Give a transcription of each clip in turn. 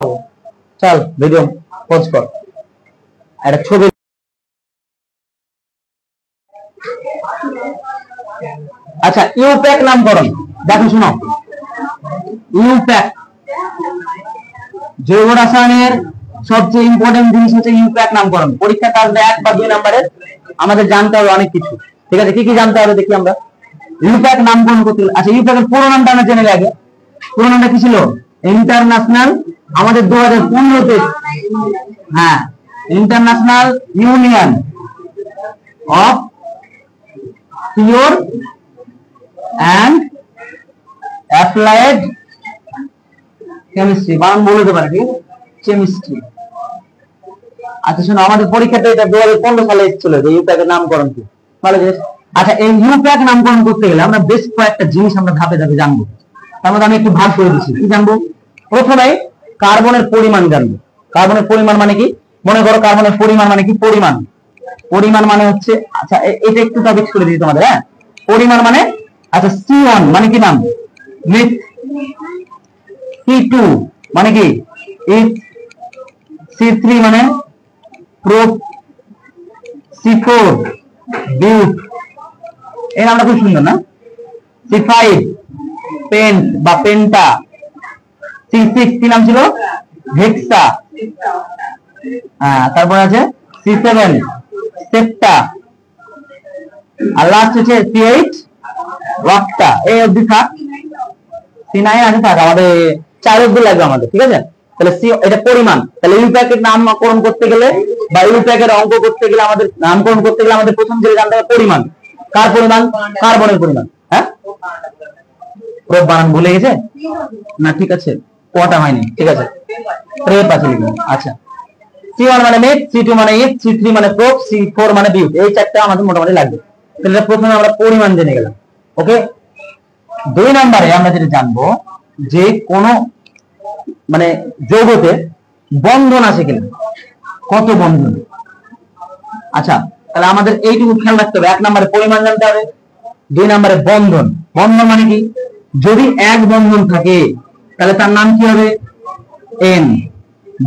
चल video pause कर একটা ছবি আচ্ছা ইউপ্যাক নামকরণ দেখো শুনো ইউপ্যাক জৈব রাসায়নের সবচেয়ে ইম্পর্টেন্ট জিনিস হচ্ছে ইউপ্যাক নামকরণ পরীক্ষা আসবে 1 বা 2 নম্বরের আমাদের জানতে হবে অনেক কিছু ঠিক আছে কি কি জানতে হবে দেখি আমরা ইউপ্যাক নামকরণ করতে আচ্ছা ইউপ্যাকের পুরো নামটা আমরা জেনে আগে পুরো নামটা কি ছিল ইন্টারন্যাশনাল আমাদের 2015 তে হ্যাঁ international union of pure and applied chemistry বানান বলতে পারে ঠিক কেমিস্ট্রি আচ্ছা শুনো আমাদের পরীক্ষাতে এটা 2015 সালে এসেছিল যে ইউপ্যাকের নামকরণ কি ভালো জিনিস আচ্ছা এই ইউপ্যাক নামকরণ করতে গেলে আমরা বেশ কয়েকটা জিনিস আমরা ধাপে ধাপে জানবো তার মধ্যে আমি একটু ভাগ করে দিচ্ছি কি জানবো প্রথমে কার্বনের পরিমাণ জানবো কার্বনের পরিমাণ মানে কি মনে করো কার্বনের পরিমাণ মানে কি পরিমাণ পরিমাণ মানে হচ্ছে আচ্ছা এটা একটু টপিক করে দিই তোমাদের হ্যাঁ পরিমাণ মানে আচ্ছা C1 মানে কি নাম মিথ C2 মানে কি ইথ C3 মানে প্রোপ C4 বিউট এই নামটা খুব সুন্দর না C5 পেন্ট বা পেন্টা C6 কি নাম ছিল হেক্সা তারপর আছে C7 সেপ্টা আর লাস্ট হচ্ছে C8 রক্টা এই অবধি থাক C9 আছে থাক আমাদের 4 অবধি লাগবে আমাদের ঠিক আছে তাহলে সি এটা পরিমাণ তাহলে ইউপ্যাকের নামকরণ করতে গেলে বা ইউপ্যাকের অঙ্ক করতে গেলে আমাদের নামকরণ করতে গেলে আমাদের প্রথম যেটা জানতে হবে পরিমাণ কার পরিমাণ কার্বনের পরিমাণ হ্যাঁ প্রোপ বানান ভুলে গেছে না ঠিক আছে কোয়াটা হয়নি ঠিক আছে প্রেপ আছে লিখুন আচ্ছা C1 মানে মেথ C2 মানে ইথ C3 মানে প্রোপ C4 মানে বিউট এই চারটা আমাদের মোটামুটি লাগবে তাহলে প্রথমে আমরা পরিমাণ জেনে গেলাম ওকে 2 নম্বরে আমরা যেটা জানবো যে কোন মানে যৌগতে বন্ধন আছে কিনা কত বন্ধন আচ্ছা তাহলে আমাদের এইটুকু খেয়াল রাখতে হবে 1 নম্বরে পরিমাণ জানতে হবে 2 নম্বরে বন্ধন বন্ধন মানে কি যদি এক বন্ধন থাকে তাহলে তার নাম কি হবে N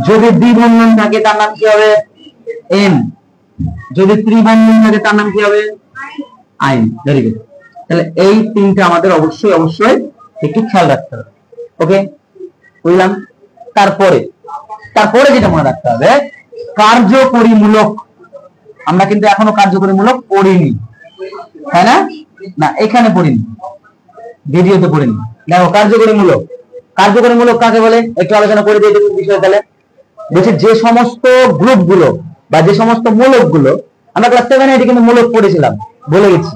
যদি দ্বিবন্ধন থাকে তার নাম কি হবে N যদি ত্রিবন্ধন থাকে তার নাম কি হবে I ভেরি গুড তাহলে এই তিনটা আমাদের অবশ্যই অবশ্যই একটু খেয়াল রাখতে হবে ওকে বুঝলাম তারপরে যেটা মনে রাখতে হবে কার্যকরীমূলক আমরা কিন্তু এখনো কার্যকরীমূলক পড়িনি তাই না না এখানে পড়িনি ভিডিওতে পড়িনি দেখো কার্যকরীমূলক কাকে বলে একটু আলোচনা করে দিই বিষয় তাহলে বলছি যে সমস্ত গ্রুপগুলো বা যে সমস্ত মূলকগুলো আমরা ক্লাস 7 এ কিন্তু মূলক পড়েছিলাম বলে গেছি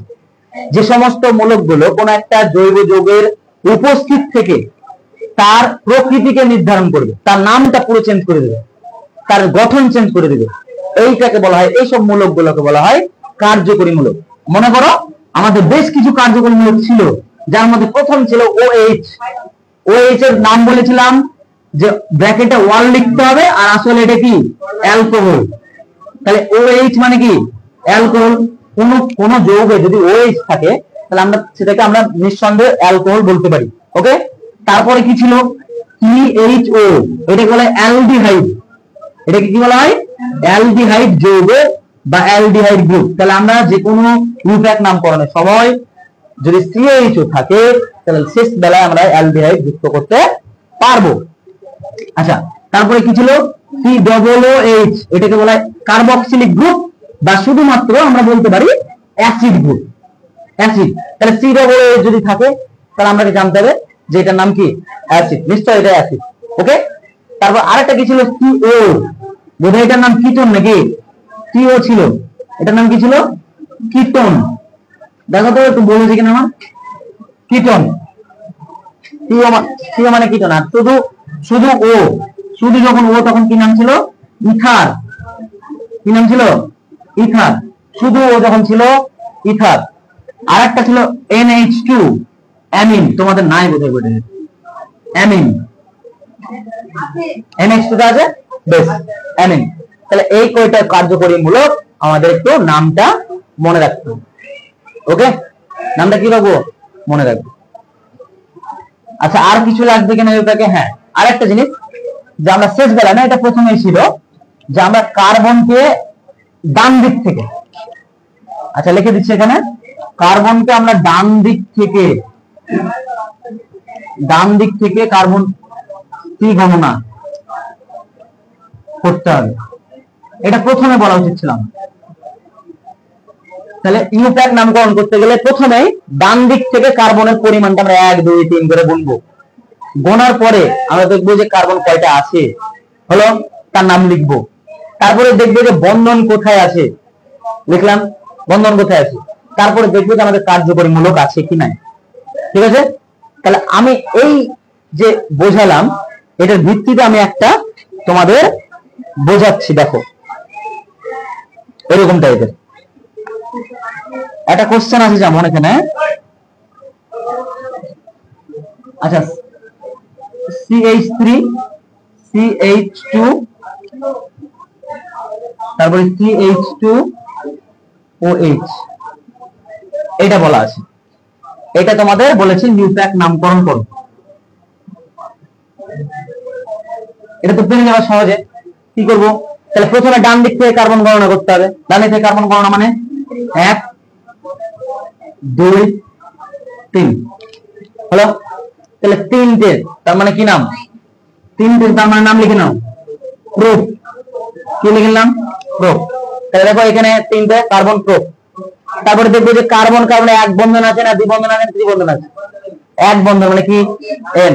যে সমস্ত মূলকগুলো কোন একটা জৈব যৌগের উপস্থিত থেকে তার প্রকৃতিকে নির্ধারণ করবে তার নামটা পুরো চেঞ্জ করে দেবে তার গঠন চেঞ্জ করে দেবে এইটাকে বলা হয় এইসব মূলকগুলোকে বলা হয় কার্যকরীমূলক মনে করো আমাদের বেশ কিছু কার্যকরীমূলক ছিল যার মধ্যে প্রথম ছিল OH এর নাম বলেছিলাম যে ব্র্যাকেটে 1 লিখতে হবে আর আসলে এটা কি অ্যালকোহল তাহলে OH মানে কি অ্যালকোহল কোন যৌগে যদি OH থাকে তাহলে আমরা সেটাকে আমরা নিঃসন্দেহে অ্যালকোহল বলতে পারি ওকে তারপরে কি ছিল CHO এটাকে বলা হয় অ্যালডিহাইড এটাকে কি বলা হয় অ্যালডিহাইড যৌগ বা অ্যালডিহাইড গ্রুপ তাহলে আমরা যে কোনো ইউপ্যাক নামকরণে সময় যদি CHO থাকে তাহলে শেষ বেলায় আমরা অ্যালডিহাইড যুক্ত করতে পারবো আচ্ছা তারপরে কি ছিল COOH এটাকে বলা হয় কার্বক্সিলিক গ্রুপ বা শুধুমাত্র আমরা বলতে পারি অ্যাসিড গ্রুপ অ্যাসিড তাহলে COOH যদি থাকে তাহলে আমরা জানতে হবে যে এটার নাম কি অ্যাসিড নিশ্চয়ই এটা অ্যাসিড ওকে তারপর আরেকটা কি ছিল CO বোধহয় এটার নাম কিটোন নাকি CO ছিল এটার নাম কি ছিল কিটোন দেখো তো একটু বলেছি কিনা আমার কিটোন CO মানে কিটোন আর শুধু O শুধু যখন O তখন কি নাম ছিল ইথার কি নাম ছিল ইথার শুধু O যখন ছিল ইথার আরেকটা ছিল NH2 অ্যামিন তোমাদের নাই বোধহয় বলে অ্যামিন NH2 আছে বেশ অ্যামিন তাহলে এই কয়টা কার্যকরীমূলক আমাদের একটু নামটা মনে রাখতে হবে ওকে নামটা কি রাখবো মনে রাখবো আচ্ছা আর কিছু লাগবে কিনা এটাকে হ্যাঁ আরেকটা জিনিস যে আমরা শেষ বেলা না, এটা প্রথমেই ছিল যে আমরা কার্বনকে ডান দিক থেকে, আচ্ছা লিখে দিচ্ছি এখানে, কার্বনকে আমরা ডান দিক থেকে কার্বন কি গণনা করতে হবে, এটা প্রথমে বলা উচিত ছিল। তাহলে ইউপ্যাক নামকরণ করতে গেলে প্রথমেই ডান দিক থেকে কার্বনের পরিমাণটা আমরা 1 2 3 করে গুনবো। গোনার পরে আমরা দেখবো যে কার্বন কয়টা আছে, হলো তার নাম লিখবো। তারপরে দেখবো যে বন্ধন কোথায় আছে, লিখলাম বন্ধন কোথায় আছে। তারপরে দেখবো যে আমাদের কার্যকরী মূলক আছে কি নাই। ঠিক আছে, তাহলে আমি এই যে বোঝালাম এটার ভিত্তিতে আমি একটা তোমাদের বোঝাচ্ছি। দেখো এরকম টাইপের একটা কোশ্চেন আছে, যেমন এখানে, আচ্ছা CH3 CH2 তারপরে CH2OH এটা বলা আছে। এটা তোমাদের বলেছে ইউপ্যাক নামকরণ করো। এটা তো পেরে যাওয়া সহজে। কি করব, তাহলে প্রথমে ডান দিক থেকে কার্বন গণনা করতে হবে। ডান দিক থেকে কার্বন গণনা মানে 1 2 3 হলো। তাহলে 3টে তার মানে কি নাম, 3টে তার মানে নাম লিখে নাও, প্রোপ। কি লিখলাম, প্রোপ। তাহলে দেখো এখানে 3টে কার্বন প্রোপ। তারপরে দেখবো যে কার্বন কার্বনে এক বন্ধন আছে না দ্বি বন্ধন আছে, ত্রিবন্ধন আছে। এক বন্ধন মানে কি, N,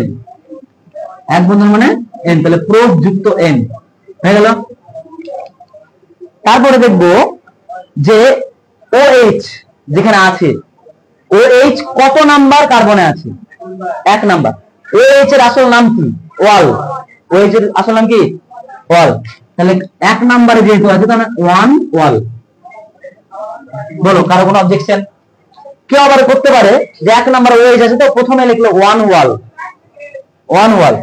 এক বন্ধন মানে N, তাহলে প্রোপ যুক্ত N হয়ে গেল। তারপরে দেখবো যে OH যেখানে আছে, OH কত নাম্বার কার্বনে আছে, 1 নাম্বার। OH এর আসল নাম কি, ওয়াল। OH এর আসল নাম কি, ওয়াল। তাহলে 1 নাম্বারে যেহেতু আছে তাহলে 1 ওয়াল। বলো কারো কোনো অবজেকশন? কেউ আবার করতে পারে যে 1 নাম্বার OH আছে তো প্রথমে লিখলো 1 ওয়াল, 1 ওয়াল।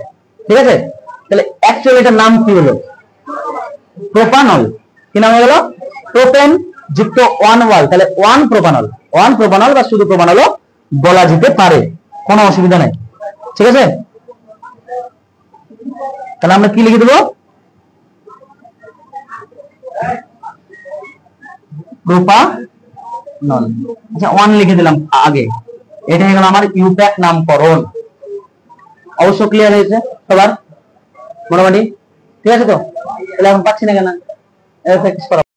ঠিক আছে, তাহলে অ্যাকচুয়ালি এটার নাম কি হলো, প্রোপানল। কি নাম হয়ে গেল, প্রোপেন যুক্ত 1 ওয়াল। তাহলে 1 প্রোপানল, 1 প্রোপানল বা শুধু প্রোপানলও বলা যেতে পারে, কোনো অসুবিধা নাই। ঠিক আছে, তাহলে আমরা কি লিখে দেবো, প্রোপানল। আচ্ছা 1 লিখে দিলাম আগে। এটা হয়ে গেল আমার ইউপ্যাক নামকরণ। অবশ্য ক্লিয়ার হয়েছে সবার মোটামুটি? ঠিক আছে তো, তাহলে এখন পাচ্ছি না কেন,